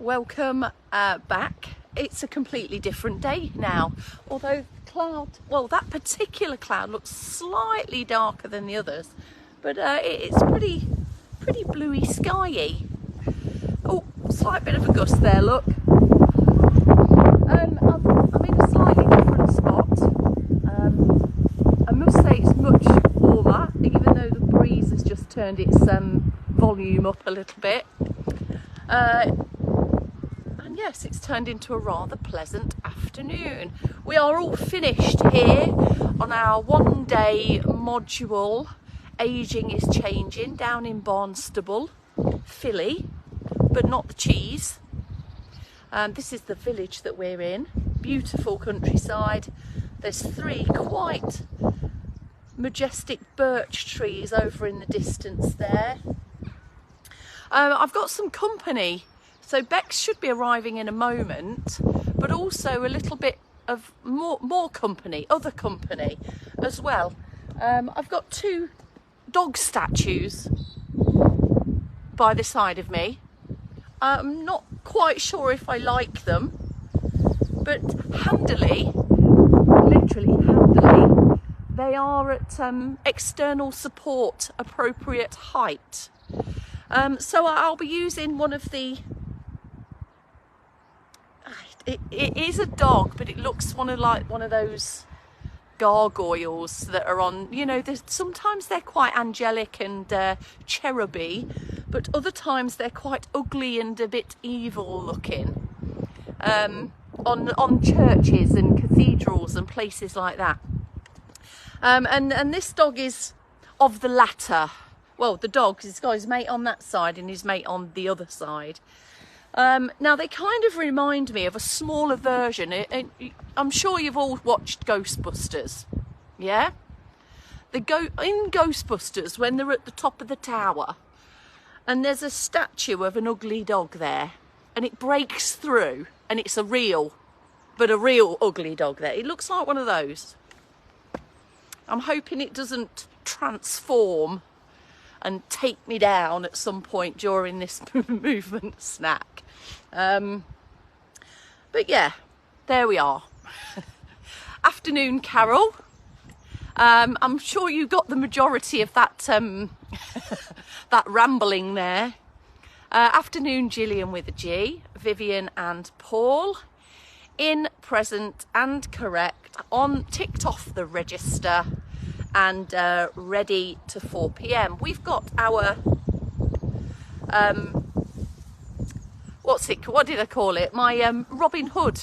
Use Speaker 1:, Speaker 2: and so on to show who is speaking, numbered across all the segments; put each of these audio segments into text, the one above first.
Speaker 1: welcome back. It's a completely different day now, although that particular cloud looks slightly darker than the others, but it's pretty bluey skiey. Oh, slight bit of a gust there, look. I'm in a slightly different spot. I must say it's much warmer, even though the breeze has just turned its volume up a little bit. And yes, it's turned into a rather pleasant afternoon. We are all finished here on our one-day module, Ageing is Changing, down in Barnstable, Philly, but not the cheese. This is the village that we're in. Beautiful countryside. There's 3 quite majestic birch trees over in the distance there. I've got some company, so Bex should be arriving in a moment, but also a little bit of more company, other company as well. I've got 2 dog statues by the side of me. I'm not quite sure if I like them, but handily, literally handily, they are at external support appropriate height. So I'll be using one of the, it is a dog, but it looks one of those gargoyles that are on, you know, sometimes they're quite angelic and cheruby, but other times they're quite ugly and a bit evil looking, on churches and cathedrals and places like that. And this dog is of the latter. Well, the dog, he's got his mate on that side and his mate on the other side. Now, they kind of remind me of a smaller version. I'm sure you've all watched Ghostbusters, yeah? In Ghostbusters, when they're at the top of the tower, and there's a statue of an ugly dog there, and it breaks through, and it's a real ugly dog there. It looks like one of those. I'm hoping it doesn't transform and take me down at some point during this movement snack. But yeah, there we are. Afternoon, Carol. I'm sure you got the majority of that that rambling there. Afternoon, Gillian with a G, Vivian and Paul. In, present and correct, on, ticked off the register, and ready to 4 p.m. We've got our what did I call it? My Robin Hood-esque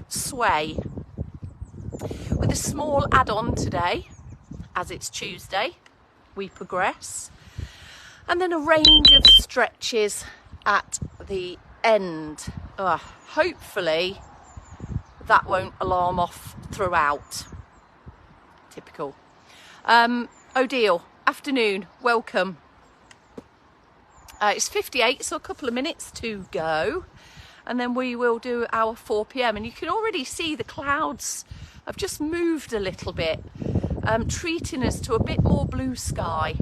Speaker 1: sway with a small add-on today, as it's Tuesday. We progress, and then a range of stretches at the end. Hopefully that won't alarm off throughout. Typical. Odile, afternoon, welcome. It's 58, so a couple of minutes to go, and then we will do our 4 p.m. and you can already see the clouds have just moved a little bit, treating us to a bit more blue sky.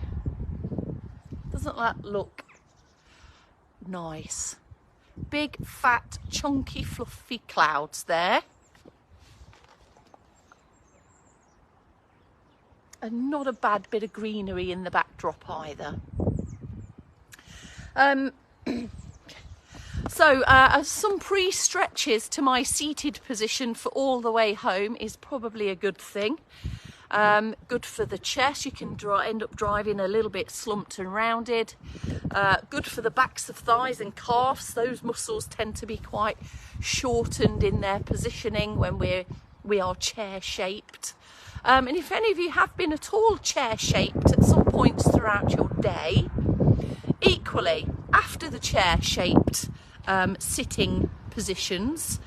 Speaker 1: Doesn't that look nice? Big, fat, chunky, fluffy clouds there. And not a bad bit of greenery in the backdrop either. So some pre-stretches to my seated position for all the way home is probably a good thing. Good for the chest. You can end up driving a little bit slumped and rounded. Good for the backs of thighs and calves. Those muscles tend to be quite shortened in their positioning when we are chair-shaped. And if any of you have been at all chair-shaped at some points throughout your day, equally, after the chair-shaped sitting positions,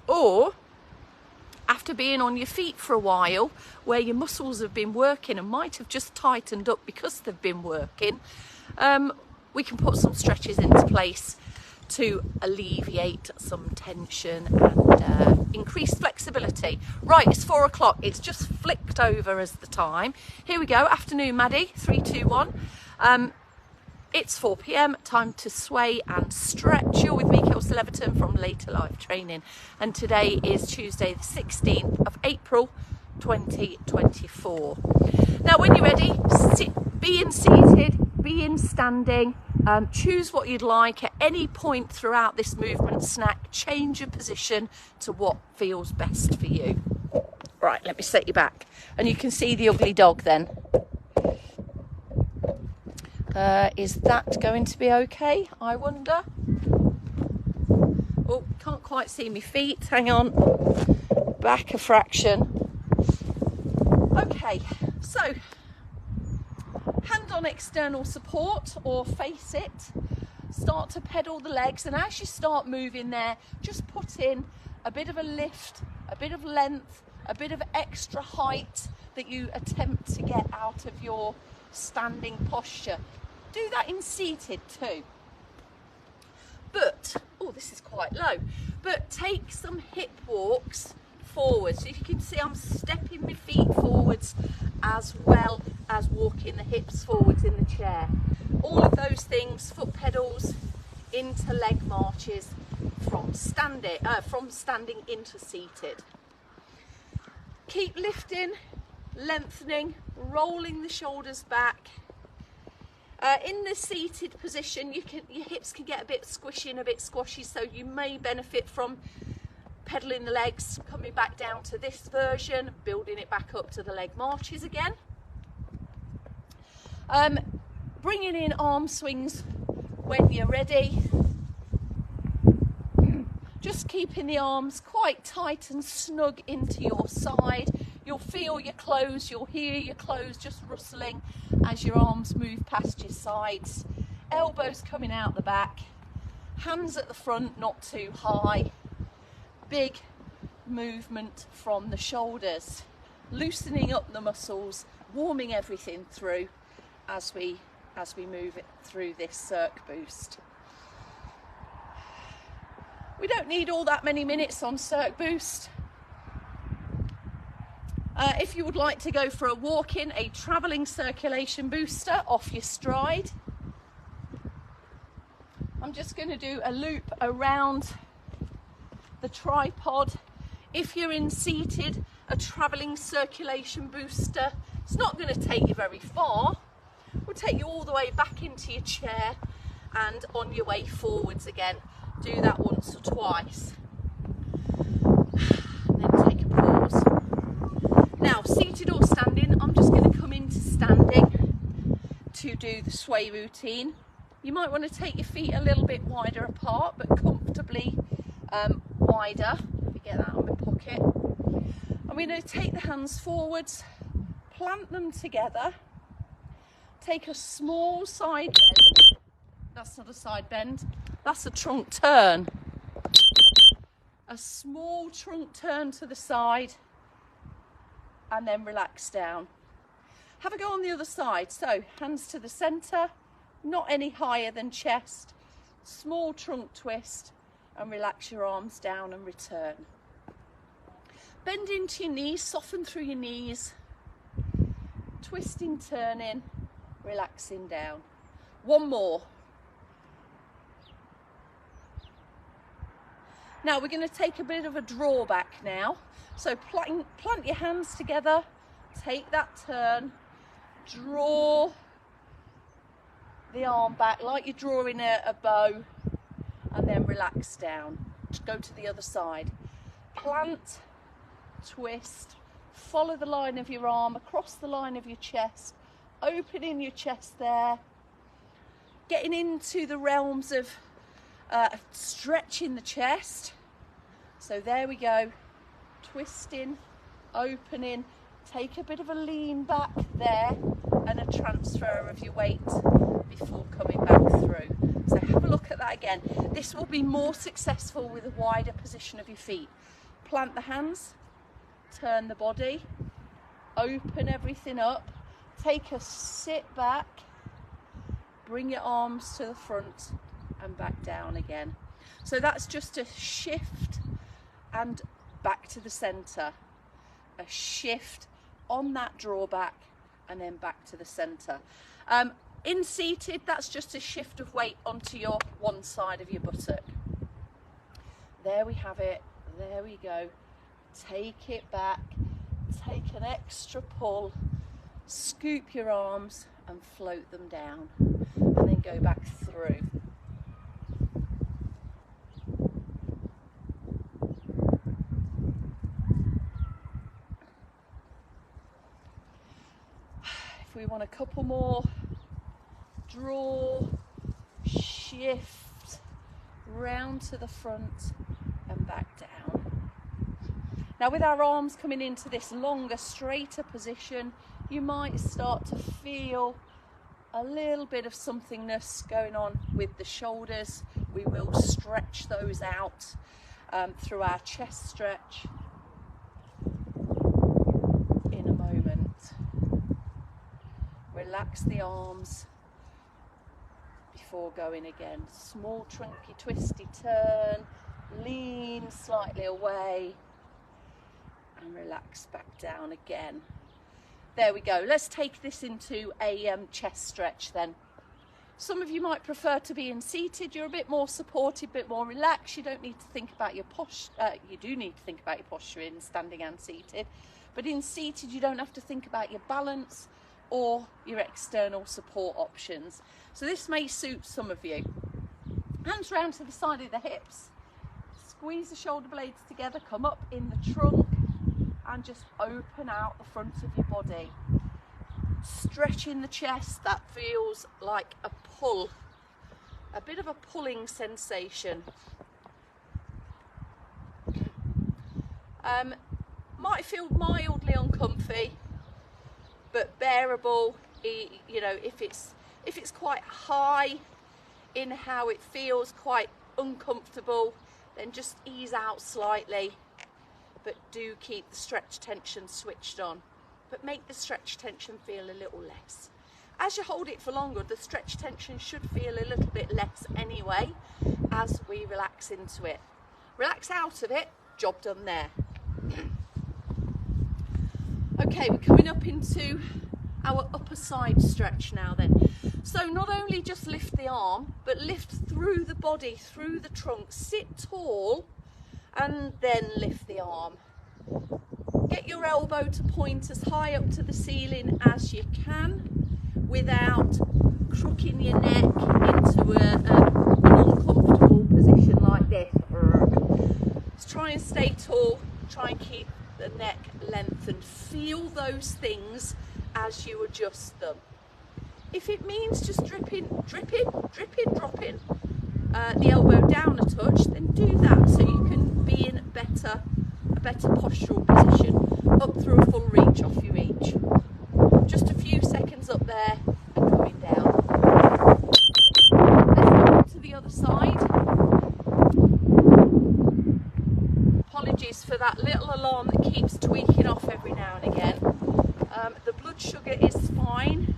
Speaker 1: or after being on your feet for a while, where your muscles have been working and might have just tightened up because they've been working, we can put some stretches into place to alleviate some tension and increase flexibility. Right, it's 4 o'clock. It's just flicked over as the time. Here we go. Afternoon, Maddie. 3, 2, 1. It's 4 p.m, time to sway and stretch. You're with me, Kelsey Leverton from Later Life Training, and today is Tuesday the 16th of April 2024. Now when you're ready, be in seated, be in standing, choose what you'd like at any point throughout this movement snack. Change your position to what feels best for you. Right, let me set you back and you can see the ugly dog then. Is that going to be okay, I wonder? Oh, can't quite see my feet, hang on. Back a fraction. Okay, so hand on external support or face it. Start to pedal the legs, and as you start moving there, just put in a bit of a lift, a bit of length, a bit of extra height that you attempt to get out of your standing posture. Do that in seated too. But, oh, this is quite low, but take some hip walks forwards. So you can see I'm stepping my feet forwards as well as walking the hips forwards in the chair. All of those things, foot pedals into leg marches from standing into seated. Keep lifting, lengthening, rolling the shoulders back. In the seated position, your hips can get a bit squishy and a bit squashy, so you may benefit from pedaling the legs, coming back down to this version, building it back up to the leg marches again. Bringing in arm swings when you're ready. Just keeping the arms quite tight and snug into your side. You'll feel your clothes, you'll hear your clothes just rustling as your arms move past your sides. Elbows coming out the back, hands at the front, not too high. Big movement from the shoulders, loosening up the muscles, warming everything through as we move it through this circ boost. We don't need all that many minutes on circ boost. If you would like to go for a walk-in, a travelling circulation booster off your stride, I'm just going to do a loop around the tripod. If you're in seated, a travelling circulation booster, it's not going to take you very far. It will take you all the way back into your chair and on your way forwards again. Do that once or twice. And then take a pause. Now, seated or standing, I'm just going to come into standing to do the sway routine. You might want to take your feet a little bit wider apart, but comfortably wider. Let me get that out of my pocket. I'm going to take the hands forwards, plant them together, take a small side bend. That's not a side bend, that's a trunk turn. A small trunk turn to the side, and then relax down. Have a go on the other side. So hands to the centre, not any higher than chest, small trunk twist, and relax your arms down and return. Bend into your knees, soften through your knees, twisting, turning, relaxing down. One more. Now we're going to take a bit of a drawback now. So plant your hands together, take that turn, draw the arm back like you're drawing a bow, and then relax down. Just go to the other side. Plant, twist, follow the line of your arm across the line of your chest, opening your chest there, getting into the realms of stretching the chest. So there we go. Twisting, opening, take a bit of a lean back there and a transfer of your weight before coming back through. So have a look at that again. This will be more successful with a wider position of your feet. Plant the hands, turn the body, open everything up, take a sit back, bring your arms to the front and back down again. So that's just a shift and back to the centre, a shift on that drawback and then back to the centre. In seated, that's just a shift of weight onto your one side of your buttock. There we have it. There we go. Take it back. Take an extra pull. Scoop your arms and float them down. And then go back through. If we want a couple more, draw, shift, round to the front and back down. Now with our arms coming into this longer, straighter position, you might start to feel a little bit of somethingness going on with the shoulders. We will stretch those out through our chest stretch in a moment. Relax the arms before going again. Small trunky twisty turn, lean slightly away and relax back down again. There we go. Let's take this into a chest stretch then. Some of you might prefer to be in seated. You're a bit more supported, a bit more relaxed. You don't need to think about your posture. You do need to think about your posture in standing and seated, but in seated you don't have to think about your balance or your external support options. So this may suit some of you. Hands round to the side of the hips. Squeeze the shoulder blades together, come up in the trunk and just open out the front of your body. Stretching the chest, that feels like a pull, a bit of a pulling sensation. Might feel mildly uncomfy, but bearable. You know, if it's quite high in how it feels, quite uncomfortable, then just ease out slightly, but do keep the stretch tension switched on, but make the stretch tension feel a little less. As you hold it for longer, the stretch tension should feel a little bit less anyway as we relax into it. Relax out of it, job done there. Okay, we're coming up into our upper side stretch now then. So not only just lift the arm, but lift through the body, through the trunk, sit tall and then lift the arm. Get your elbow to point as high up to the ceiling as you can without crooking your neck into an uncomfortable position like this. Let's try and stay tall, try and keep the neck lengthened. Feel those things as you adjust them. If it means just dripping, dropping the elbow down a touch, then do that so you can be in a better postural position, up through a full reach off your reach. Just a few seconds up there and coming down. Let's go to the other side. Apologies for that little alarm that keeps tweaking off every now and again. The blood sugar is fine.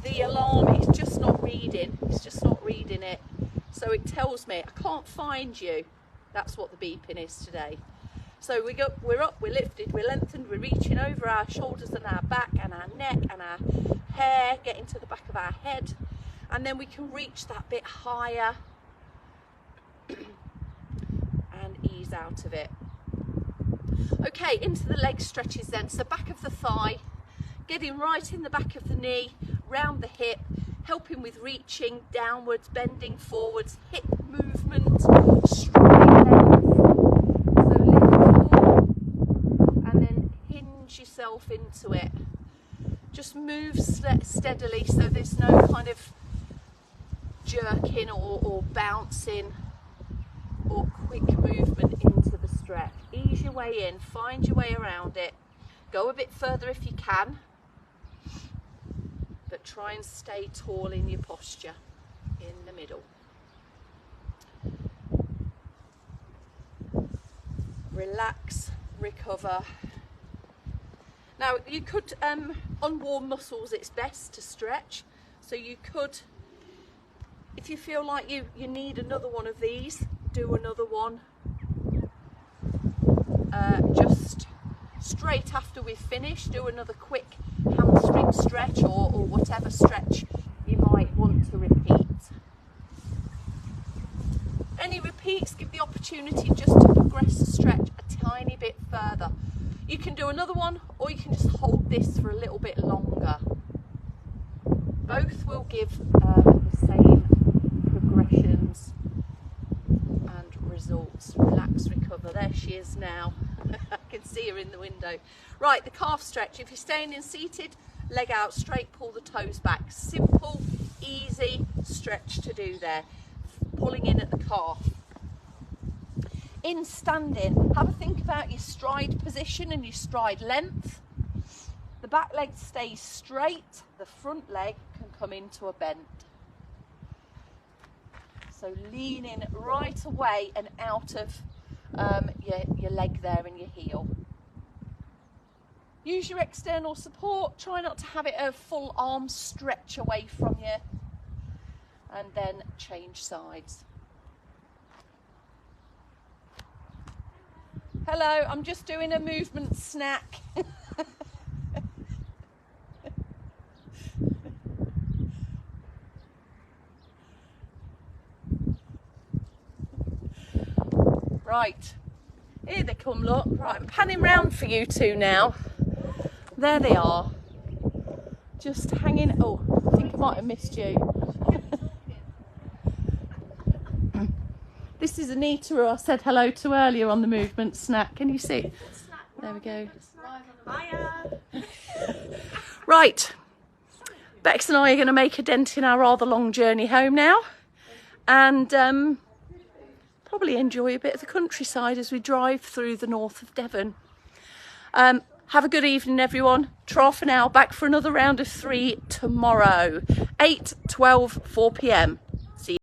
Speaker 1: The alarm is just not reading. It's just not reading it. So it tells me I can't find you. That's what the beeping is today. So we're up, we're lifted, we're lengthened, we're reaching over our shoulders and our back and our neck and our hair, getting to the back of our head. And then we can reach that bit higher and ease out of it. Okay, into the leg stretches then. So back of the thigh, getting right in the back of the knee, round the hip, helping with reaching downwards, bending forwards, hip movement, straight length. So lift up and then hinge yourself into it. Just move steadily so there's no kind of jerking or bouncing or quick movement into the stretch. Ease your way in, find your way around it. Go a bit further if you can, but try and stay tall in your posture in the middle. Relax, recover. Now you could, on warm muscles it's best to stretch, so you could, if you feel like you need another one of these, do another one just straight after we've finished. Do another quick hamstring hamstring stretch or whatever stretch you might want to repeat. Any repeats give the opportunity just to progress the stretch a tiny bit further. You can do another one, or you can just hold this for a little bit longer. Both will give the same progressions and results. Relax, recover. There she is now. I can see her in the window. Right, the calf stretch. If you're staying in seated, leg out straight, pull the toes back. Simple, easy stretch to do there. Pulling in at the calf. In standing, have a think about your stride position and your stride length. The back leg stays straight, the front leg can come into a bend. So leaning right away and out of your leg there and your heel. Use your external support, try not to have it a full arm stretch away from you. And then change sides. Hello, I'm just doing a movement snack. Right, here they come, look. Right, I'm panning round for you two now. There they are. Just hanging, oh, I think I might have missed you. This is Anita, who I said hello to earlier on the movement snack. Can you see? There we go. Right, Bex and I are going to make a dent in our rather long journey home now, and probably enjoy a bit of the countryside as we drive through the north of Devon. Have a good evening, everyone. Tra for now, back for another round of 3 tomorrow. 8, 12, 4 p.m.